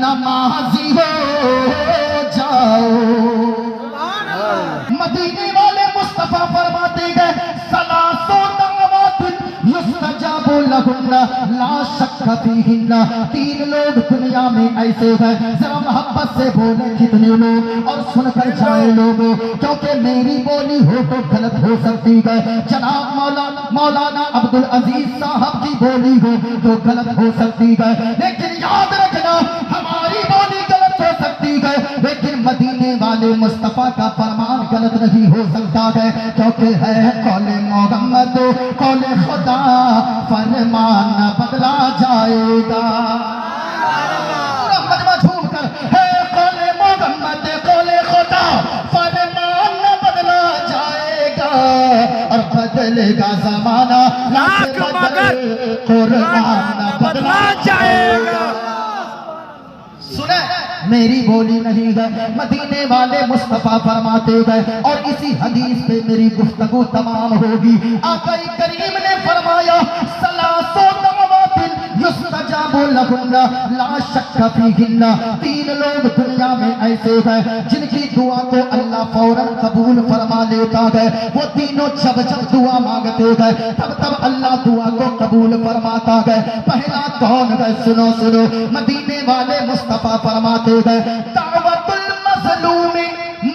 نمازی ہو جاؤ۔ مدینے والے مصطفیٰ فرماتے گئے ثلاث دعوات یستجاب لہن لا شک فیہن، تین لوگ دنیا میں ایسے ہیں، ذرا محبت سے بولیں کتنے لوگ اور سن کر جائیں لوگوں، کیونکہ میری بولی ہو تو غلط ہو سکتی ہے، جناب مولانا عبدالعزیز صاحب کی بولی ہو تو غلط ہو سکتی ہے، لیکن یاد رکھنا ہماری بولی غلط ہو سکتی ہے لیکن مدینے والے مصطفیٰ کا فرمان غلط نہیں ہو سکتا ہے، کیونکہ ہے قول محمد قول خدا، فرمان نہ بدلا جائے گا۔ مجمع جھوم کر ہے قول محمد قول خدا، فرمان نہ بدلا جائے گا، اور بدلے گا زمانہ مگر قرآن نہ بدلا جائے گا۔ سنیں میری بولی نہیں گئے، مدینے والے مصطفیٰ فرماتے گئے، اور اسی حدیث پہ میری گفتگو تمام ہوگی۔ آقا کریم نے فرمایا ثلاث دعوات یستجاب لہن لا شک فیہن، تین لوگ دنیا میں ایسے ہیں جن کی دعا کو اللہ فوراً قبول فرما لیتا ہے، وہ تینوں جب دعا مانگتے گئے تب اللہ دعا کو قبول فرماتا ہے۔ پہلا کون ہے؟ سنو سنو، مدینے والے مصطفیٰ فرماتے گئے دعوت المظلوم،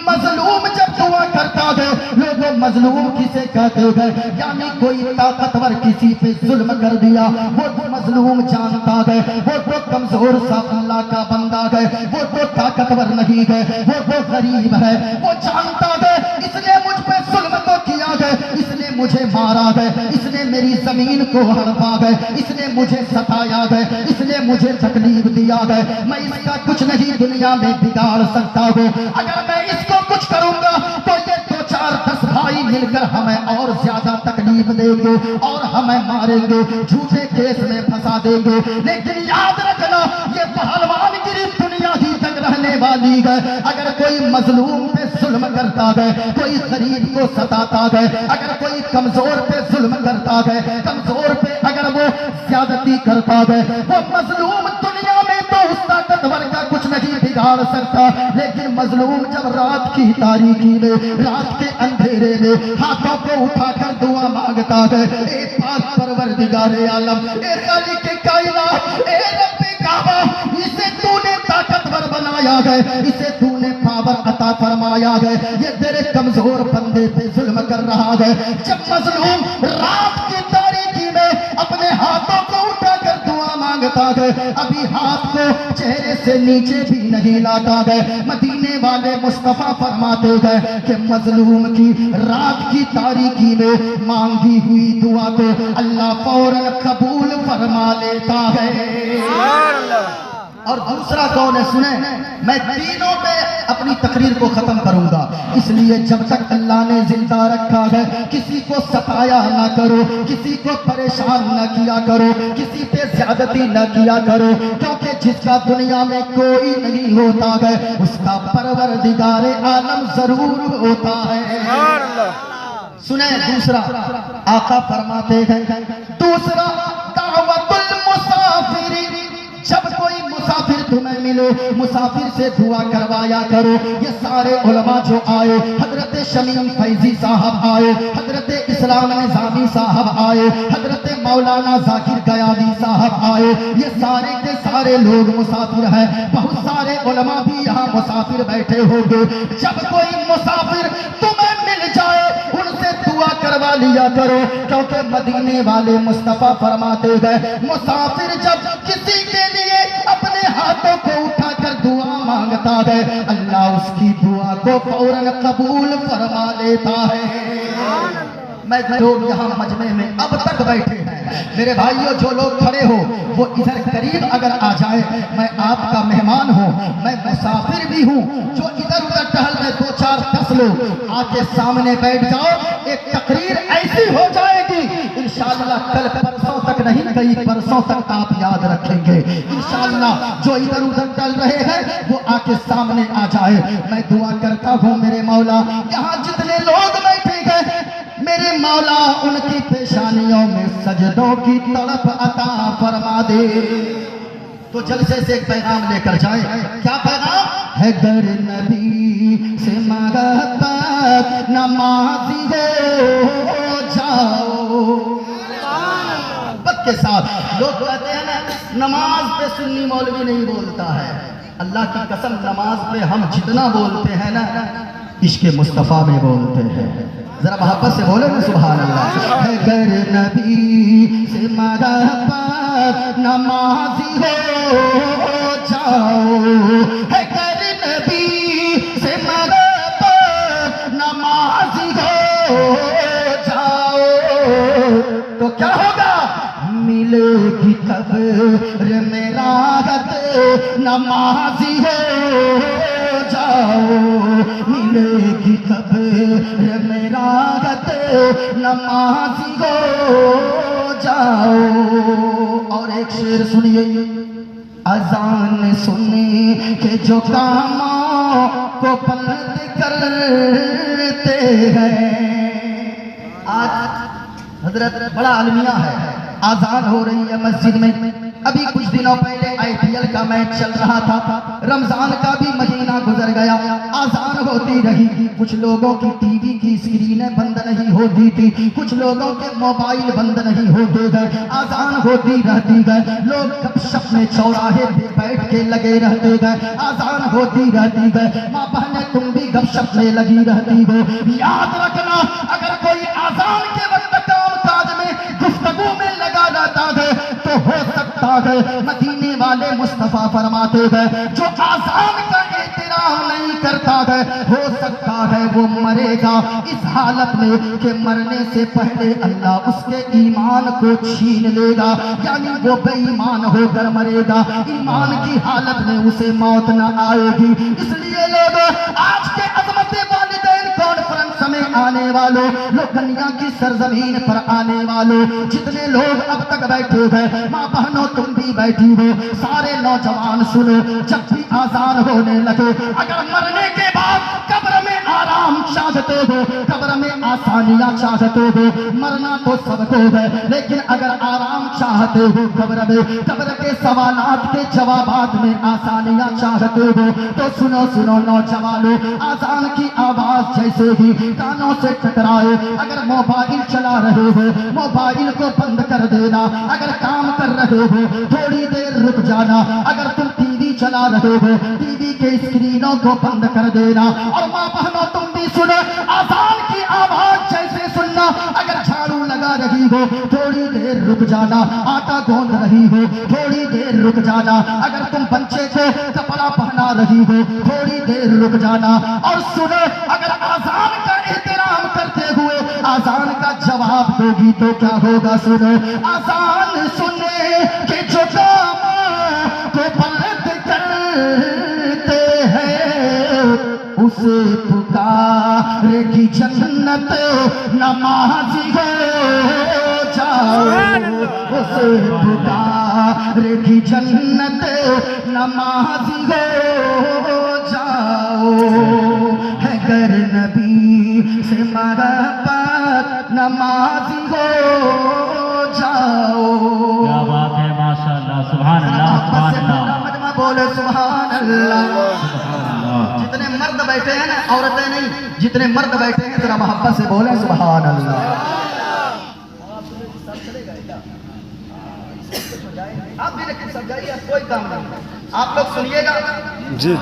مظلوم جب دعا کرتا ہے، لوگوں مظلوم کسے کہتے ہیں؟ یعنی کوئی طاقتور کسی پہ ظلم کر دیا، وہ تو مظلوم جانتا ہے، وہ تو کمزور سا اللہ کا بندہ ہے، وہ تو طاقتور نہیں ہے، وہ تو غریب ہے، وہ جانتا ہے اس نے مجھ پہ ظلم تو کیا ہے، اس نے مجھے مارا ہے، اس نے میری زمین کو ہڑپا ہے، اس نے مجھے ستایا ہے، اس نے مجھے تکلیف دیا ہے، میں اس کا کچھ نہیں دنیا میں بگاڑ سکتا ہوں، اگر میں اس کو کچھ کروں گا تو یہ 2 4 10 بھائی مل کر ہمیں اور زیادہ تکلیف دیں گے اور ہمیں ماریں گے، جھوٹے کیس میں پھنسا دیں گے، لیکن یاد رکھنا یہ پہلوان گری دنیا ہی تک رہنے والی ہے۔ اگر کوئی مظلوم پہ ظلم کرتا ہے، کوئی غریب کو ستاتا ہے، اگر کوئی کمزور پہ ظلم کرتا ہے، کمزور پہ اگر وہ زیادتی کرتا ہے، وہ مظلوم دنیا میں تو اس طاقتور کا کچھ نہیں بگاڑ سکتا، لیکن مظلوم جب رات کی تاریکی میں، رات کے اندھیرے میں ہاتھوں کو اٹھا کر دعا مانگتا ہے، اے پاک پروردگار عالم، اے خالق کائنات، اے رب کعبہ، اسے تو نے طاقتور بنایا ہے، اسے تو نے پاور عطا فرمایا ہے، یہ تیرے کمزور بندے پہ ظلم کر رہا ہے۔ جب مظلوم رات کی تاریکی میں اپنے ہاتھوں کو اٹھا کر دعا مانگتا ہے، ابھی ہاتھ کو چہرے سے نیچے بھی نہیں لاتا ہے، مدینے والے مصطفیٰ فرماتے ہیں کہ مظلوم کی رات کی تاریکی میں مانگی ہوئی دعا کو اللہ فوراً قبول فرما لیتا ہے۔ اور دوسرا کون ہے؟ سنیں، میں تینوں پہ اپنی تقریر کو ختم کروں گا، اس لیے جب تک اللہ نے زندہ رکھا ہے کسی کو ستایا نہ کرو، کسی کو پریشان نہ کیا کرو، کسی پہ زیادتی نہ کیا کرو، کیونکہ جس کا دنیا میں کوئی نہیں ہوتا ہے اس کا پروردگار عالم ضرور ہوتا ہے۔ سنیں دوسرا، آقا فرماتے ہیں دوسرا دعوت المسافر، جب کوئی مسافر تمہیں ملے مسافر سے دعا کروایا کرو۔ یہ سارے علماء جو آئے، حضرت شمیم فیضی صاحب آئے، حضرت اسلام نظامی صاحب آئے، حضرت مولانا ذاکر گیادی صاحب آئے، یہ سارے کے سارے لوگ مسافر ہیں، بہت سارے علماء بھی یہاں مسافر بیٹھے ہوں گے۔ جب کوئی مسافر تمہیں مل جائے ان سے دعا کروا لیا کرو، کیونکہ مدینے والے مصطفیٰ فرماتے ہیں مسافر جب کسی کے لیے اپنے ہاتھوں کو اٹھا کر دعا مانگتا ہے اللہ اس کی دعا کو فوراً قبول فرما لیتا ہے۔ میں لوگ یہاں مجمع میں اب تک بیٹھے ہیں، میرے بھائیوں جو لوگ کھڑے ہو وہ ادھر قریب اگر آ جائے، میں آپ کا مہمان ہوں، میں مسافر بھی ہوں، جو ادھر ادھر ٹہل رہے 2 4 10 لوگ آ کے سامنے بیٹھ جاؤ، ایک تقریر ایسی ہو جائے گی انشاءاللہ کل پرسوں تک نہیں کئی پرسوں تک آپ یاد رکھیں گے انشاءاللہ۔ جو ادھر ادھر ٹہل رہے ہیں وہ آ کے سامنے آ جائے۔ میں دعا کرتا ہوں میرے مولا یہاں جتنے لوگ بیٹھے گئے میرے مولا ان کی پیشانیوں میں سجدوں کی طرف عطا فرما دے۔ تو جلسے سے ایک پیغام لے کر جائیں. کیا پیغام ہے؟ گر نبی سے محبت نمازی ہو جاؤ. محبت کے ساتھ. لوگ کہتے ہیں نا نماز پہ سنی مولوی نہیں بولتا ہے. اللہ کی قسم نماز پہ ہم جتنا بولتے ہیں نا عشق مصطفیٰ میں بولتے ہیں. ذرا محبت سے بولے نا سبحان اللہ. ہے گر نبی سے محبت نمازی ہو جاؤ. ہے گر نبی سے محبت نمازی ہو جاؤ تو کیا ہوگا؟ ملے گی قبر میں راحت نمازی ہو جاؤ. ملے گی قبر میں راحت نمازی ہو جاؤ. اور ایک شعر سنیے. اذان سننے کے جو کاموں کو بند کرتے ہیں. آج حضرت بڑا المیہ ہے. آزان ہو رہی ہے مسجد میں. ابھی کچھ دنوں پہلے IPL کا میچ چل رہا تھا. رمضان کا بھی مہینہ گزر گیا. آزان ہوتی رہی. کچھ لوگوں کی ٹی وی کی اسکرینیں بند نہیں ہوتی تھی. کچھ لوگوں کے موبائل بند نہیں ہوتے گئے. آزان ہوتی رہتی گئے. لوگ گپ شپ میں چوراہے پہ بیٹھ کے لگے رہتے گئے. آزان ہوتی رہتی گئے. ماں بہنیں تم بھی گپ شپ میں لگی رہتی ہو. یاد رکھنا اگر کوئی آزان کے وقت کام کاج میں گفتگو میں لگا رہتا ہے تو ہو سکتا ہے مدینے والے مصطفیٰ فرماتے ہیں جو آزان کا احترام نہیں کرتا ہے ہو سکتا ہے وہ مرے گا اس حالت میں کہ مرنے سے پہلے اللہ اس کے ایمان کو چھین لے گا. یعنی وہ بے ایمان ہو کر مرے گا. ایمان کی حالت میں اسے موت نہ آئے گی. اس لیے لوگ آج کے عظمت والدین کانفرنس میں آنے والوں لوگ دنیا کی سرزمین پر آنے والوں جتنے لوگ اب تک بیٹھے ہیں ماں بہنوں تم بھی بیٹھی ہو. سارے نوجوان سنو جب بھی آزان ہونے لگے اگر مرنے کے بعد قبر میں آرام چاہتے ہو قبر میں آسانیاں چاہتے ہو مرنا تو سب کو ہے لیکن اگر آرام چاہتے ہو قبر میں قبر کے سوالات کے جوابات میں آسانیاں چاہتے ہو تو سنو سنو نوجوانوں آزان کی آواز جیسے ہی کانوں سے ٹکرائے اگر موبائل چلا رہے ہو موبائل کو بند کر دینا. اگر کام کر رہے ہو تھوڑی دیر رک جانا. اگر تم ٹی وی چلا رہے ہو ٹی وی کے اسکرینوں کو بند کر دینا. اور ماں بہنوں تم بھی سنو آزان کی آواز جیسے سننا. اگر جھاڑو لگا رہی ہو تھوڑی دیر رک جانا. آٹا گوندھ رہی ہو تھوڑی دیر رک جانا. اگر تم بچے کو کپڑا پہنا رہی ہو تھوڑی دیر رک جانا. اور سنو اگر آزان کا احترام کرتے ہوئے آزان کا جواب دو گی تو کیا ہوگا؟ سنو آزان سننے کے جو کام کو بند کرتے ہیں اسے پکارے گی جنت نمازی ہو جاؤ. اسے پکارے گی جنت نمازی ہو جاؤ. ہے گر نبی سے محبت نمازی ہو جاؤ. کیا بات ہے ماشاءاللہ سبحان اللہ سبحان اللہ. مجمع بولے سبحان اللہ. جتنے مرد بیٹھے ہیں نا عورتیں نہیں جتنے مرد بیٹھے ہیں ذرا محبت سے بولے سبحان اللہ. آپ بھی لیکن سب جائیے کوئی کام نہیں. آپ لوگ سنیے گا جی.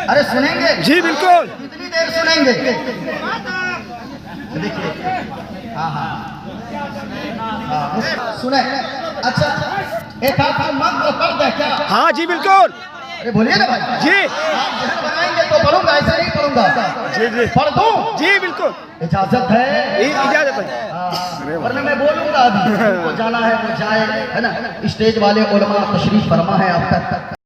ارے سنیں گے جی بالکل. کتنی دیر سنیں گے؟ دیکھیے ہاں ہاں سنیں. اچھا ایک آپ مرد پرد ہے کیا؟ ہاں جی بالکل. ارے بولیے نا بھائی. جی آپ ذہن بنائیں گے تو پڑھوں گا ایسا نہیں پڑھوں گا. جی جی پڑھ دوں؟ جی بالکل اجازت ہے؟ اجازت ہے. ورنہ میں بولوں گا ابھی. جانا ہے وہ جائے ہے نا. اسٹیج والے علماء تشریف فرما ہے اب تک